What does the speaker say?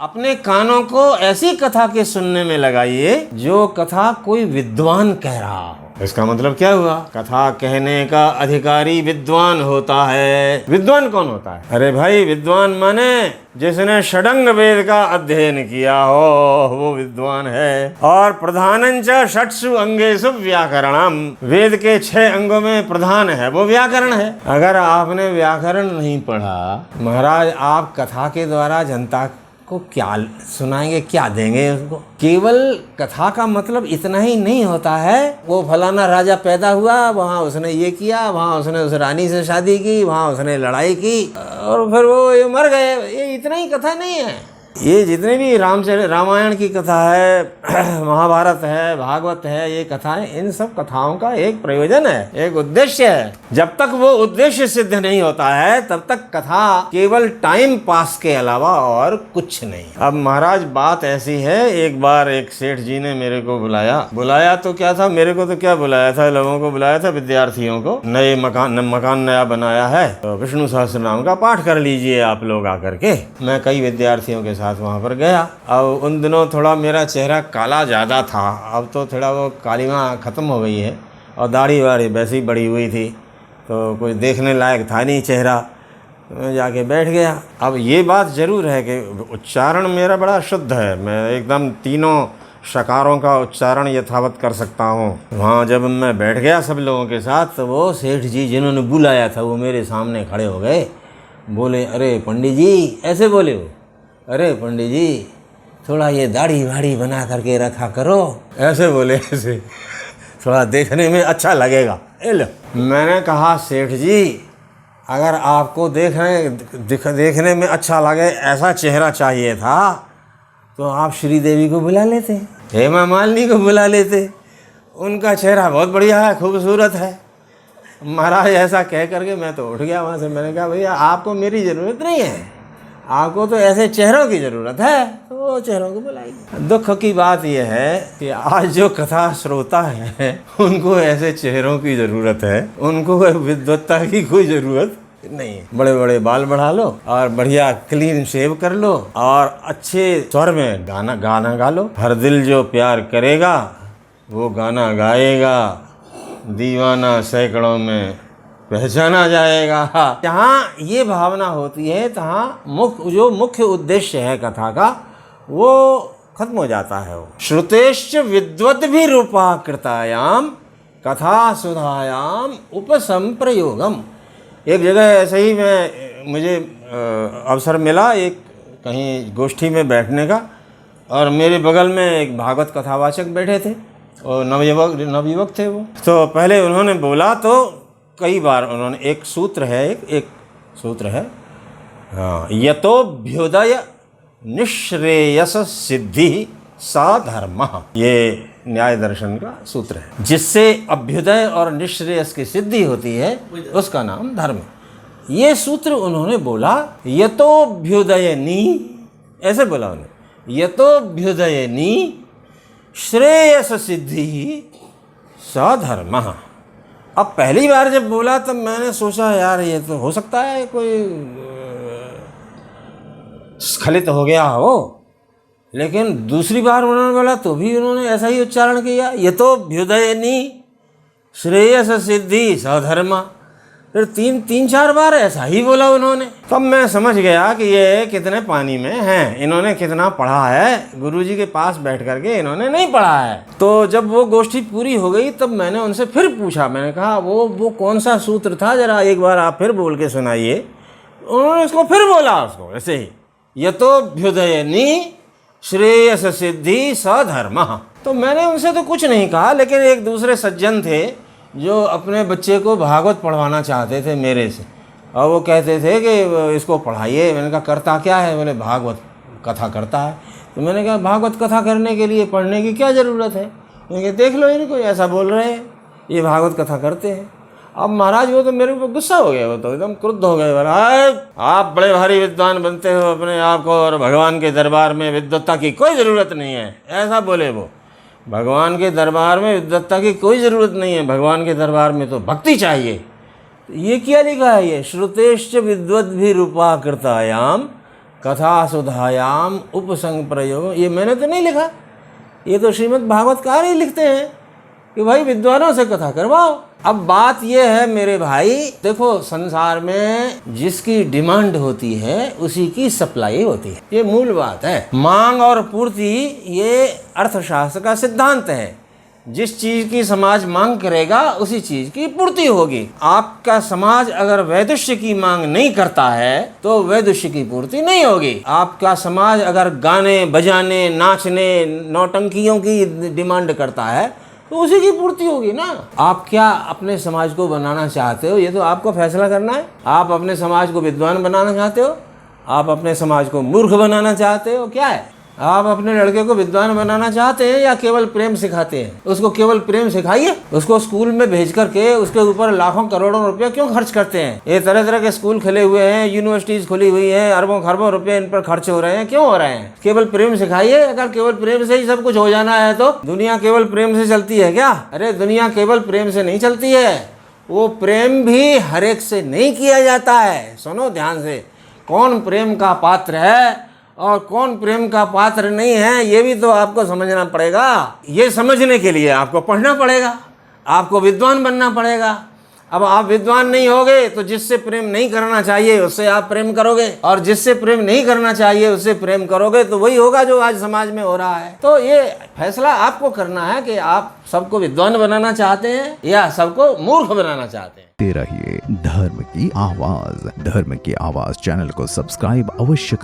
अपने कानों को ऐसी कथा के सुनने में लगाइए जो कथा कोई विद्वान कह रहा हो। इसका मतलब क्या हुआ? कथा कहने का अधिकारी विद्वान होता है। विद्वान कौन होता है? अरे भाई, विद्वान माने जिसने षडंग वेद का अध्ययन किया हो वो विद्वान है। और प्रधानंच षट्सु अंगेषु व्याकरणम, वेद के 6 अंगों में प्रधान है वो व्याकरण है। अगर आपने व्याकरण नहीं पढ़ा, महाराज आप कथा के द्वारा जनता को क्या सुनाएंगे, क्या देंगे उसको? केवल कथा का मतलब इतना ही नहीं होता है वो फलाना राजा पैदा हुआ, वहाँ उसने ये किया, वहाँ उसने उस रानी से शादी की, वहाँ उसने लड़ाई की और फिर वो ये मर गए। ये इतना ही कथा नहीं है। ये जितने भी रामायण की कथा है, महाभारत है, भागवत है, ये कथाएं, इन सब कथाओं का एक प्रयोजन है, एक उद्देश्य है। जब तक वो उद्देश्य सिद्ध नहीं होता है तब तक कथा केवल टाइम पास के अलावा और कुछ नहीं। अब महाराज बात ऐसी है, एक बार एक सेठ जी ने मेरे को बुलाया तो क्या था, मेरे को तो क्या बुलाया था, लोगों को बुलाया था, विद्यार्थियों को। नए मकान नया बनाया है तो विष्णु सहस्त्रनाम का पाठ कर लीजिए आप लोग आकर के। मैं कई विद्यार्थियों के साथ वहाँ पर गया। अब उन दिनों थोड़ा मेरा चेहरा काला ज़्यादा था, अब तो थोड़ा वो कालिमा ख़त्म हो गई है और दाढ़ी वाड़ी वैसे ही बड़ी हुई थी तो कोई देखने लायक था नहीं चेहरा। तो मैं जाके बैठ गया। अब ये बात ज़रूर है कि उच्चारण मेरा बड़ा शुद्ध है, मैं एकदम तीनों शकारों का उच्चारण यथावत कर सकता हूँ। वहाँ जब मैं बैठ गया सब लोगों के साथ तो वो सेठ जी जिन्होंने बुलाया था वो मेरे सामने खड़े हो गए। बोले, अरे पंडित जी, ऐसे बोले वो, अरे पंडित जी थोड़ा ये दाढ़ी वाड़ी बना करके रखा करो, ऐसे बोले, ऐसे थोड़ा देखने में अच्छा लगेगा। मैंने कहा, सेठ जी अगर आपको देखने में अच्छा लगे ऐसा चेहरा चाहिए था तो आप श्री देवी को बुला लेते, हेमा मालिनी को बुला लेते, उनका चेहरा बहुत बढ़िया है, खूबसूरत है। महाराज ऐसा कह करके मैं तो उठ गया वहाँ से। मैंने कहा, भैया आपको मेरी ज़रूरत नहीं है, आपको तो ऐसे चेहरों की ज़रूरत है तो चेहरों को बुलाइए। दुख की बात यह है कि आज जो कथा श्रोता है उनको ऐसे चेहरों की ज़रूरत है, उनको विद्वत्ता की कोई ज़रूरत नहीं है। बड़े बड़े बाल बढ़ा लो और बढ़िया क्लीन शेव कर लो और अच्छे स्वर में गाना गा लो। हर दिल जो प्यार करेगा वो गाना गाएगा, दीवाना सैकड़ों में पहचाना जाएगा। जहाँ ये भावना होती है तहाँ जो मुख्य उद्देश्य है कथा का वो खत्म हो जाता है। वो श्रुतेश्च विद्वद् भी रूपाकृतायाम कथा सुधायाम उपसंप्रयोगम। एक जगह ऐसे ही मुझे अवसर मिला एक कहीं गोष्ठी में बैठने का और मेरे बगल में एक भागवत कथावाचक बैठे थे और नवयुवक थे वो। तो पहले उन्होंने बोला तो कई बार उन्होंने एक सूत्र है हाँ, यतोभ्युदय निःश्रेयस सिद्धि सा धर्म। ये न्याय दर्शन का सूत्र है। जिससे अभ्युदय और निःश्रेयस की सिद्धि होती है उसका नाम धर्म है। ये सूत्र उन्होंने बोला, यतोभ्युदयनी, ऐसे बोला उन्होंने, यतोभ्युदयनी श्रेयस सिद्धि सा धर्म। अब पहली बार जब बोला तब मैंने सोचा यार ये तो हो सकता है कोई स्खलित हो गया हो, लेकिन दूसरी बार उन्होंने बोला तो भी उन्होंने ऐसा ही उच्चारण किया, यतोभ्युदयनी श्रेयस सिद्धि सधर्मा। फिर तीन चार बार ऐसा ही बोला उन्होंने। तब मैं समझ गया कि ये कितने पानी में हैं, इन्होंने कितना पढ़ा है, गुरुजी के पास बैठ करके इन्होंने नहीं पढ़ा है। तो जब वो गोष्ठी पूरी हो गई तब मैंने उनसे फिर पूछा, मैंने कहा वो कौन सा सूत्र था, जरा एक बार आप फिर बोल के सुनाइए। उन्होंने उसको फिर बोला, उसको ऐसे ही, यतोभ्युदयनी श्रेयस सिद्धि सधर्म। तो मैंने उनसे तो कुछ नहीं कहा, लेकिन एक दूसरे सज्जन थे जो अपने बच्चे को भागवत पढ़वाना चाहते थे मेरे से, और वो कहते थे कि इसको पढ़ाइए। मैंने कहा करता क्या है? बोले भागवत कथा करता है। तो मैंने कहा भागवत कथा करने के लिए पढ़ने की क्या ज़रूरत है? मैंने कहा देख लो इनको, ऐसा बोल रहे हैं, ये भागवत कथा करते हैं। अब महाराज वो तो मेरे ऊपर गुस्सा हो गया, वो तो एकदम क्रुद्ध हो गए। बोला आप बड़े भारी विद्वान बनते हो अपने आप को और भगवान के दरबार में विद्वत्ता की कोई ज़रूरत नहीं है, ऐसा बोले वो। भगवान के दरबार में विद्वत्ता की कोई ज़रूरत नहीं है, भगवान के दरबार में तो भक्ति चाहिए। तो ये क्या लिखा है? ये श्रुतेश्च विद्वद्भिरूपाकृतायाम कथा सुधायाम उपसंग प्रयोग, ये मैंने तो नहीं लिखा, ये तो श्रीमद् भागवतकार ही लिखते हैं कि भाई विद्वानों से कथा करवाओ। अब बात ये है मेरे भाई, देखो संसार में जिसकी डिमांड होती है उसी की सप्लाई होती है, ये मूल बात है। मांग और पूर्ति ये अर्थशास्त्र का सिद्धांत है। जिस चीज की समाज मांग करेगा उसी चीज की पूर्ति होगी। आपका समाज अगर वैदुष्य की मांग नहीं करता है तो वैदुष्य की पूर्ति नहीं होगी। आपका समाज अगर गाने बजाने नाचने नौटंकियों की डिमांड करता है तो उसी की पूर्ति होगी ना। आप क्या अपने समाज को बनाना चाहते हो, ये तो आपको फैसला करना है। आप अपने समाज को विद्वान बनाना चाहते हो, आप अपने समाज को मूर्ख बनाना चाहते हो, क्या है? आप अपने लड़के को विद्वान बनाना चाहते हैं या केवल प्रेम सिखाते हैं? उसको केवल प्रेम सिखाइए। उसको स्कूल में भेज करके उसके ऊपर लाखों करोड़ों रुपया क्यों खर्च करते हैं? ये तरह तरह के स्कूल खुले हुए हैं, यूनिवर्सिटीज खुली हुई हैं, अरबों खरबों रुपए इन पर खर्च हो रहे हैं, क्यों हो रहे हैं? केवल प्रेम सिखाइए। अगर केवल प्रेम से ही सब कुछ हो जाना है तो दुनिया केवल प्रेम से चलती है क्या? अरे दुनिया केवल प्रेम से नहीं चलती है, वो प्रेम भी हर एक से नहीं किया जाता है। सुनो ध्यान से, कौन प्रेम का पात्र है और कौन प्रेम का पात्र नहीं है, ये भी तो आपको समझना पड़ेगा। ये समझने के लिए आपको पढ़ना पड़ेगा, आपको विद्वान बनना पड़ेगा। अब आप विद्वान नहीं होगे तो जिससे प्रेम नहीं करना चाहिए उससे आप प्रेम करोगे, और जिससे प्रेम नहीं करना चाहिए उससे प्रेम करोगे, तो वही होगा जो आज समाज में हो रहा है। तो ये फैसला आपको करना है कि आप सबको विद्वान बनाना चाहते हैं या सबको मूर्ख बनाना चाहते हैं। रहिए धर्म की आवाज। धर्म की आवाज चैनल को सब्सक्राइब अवश्य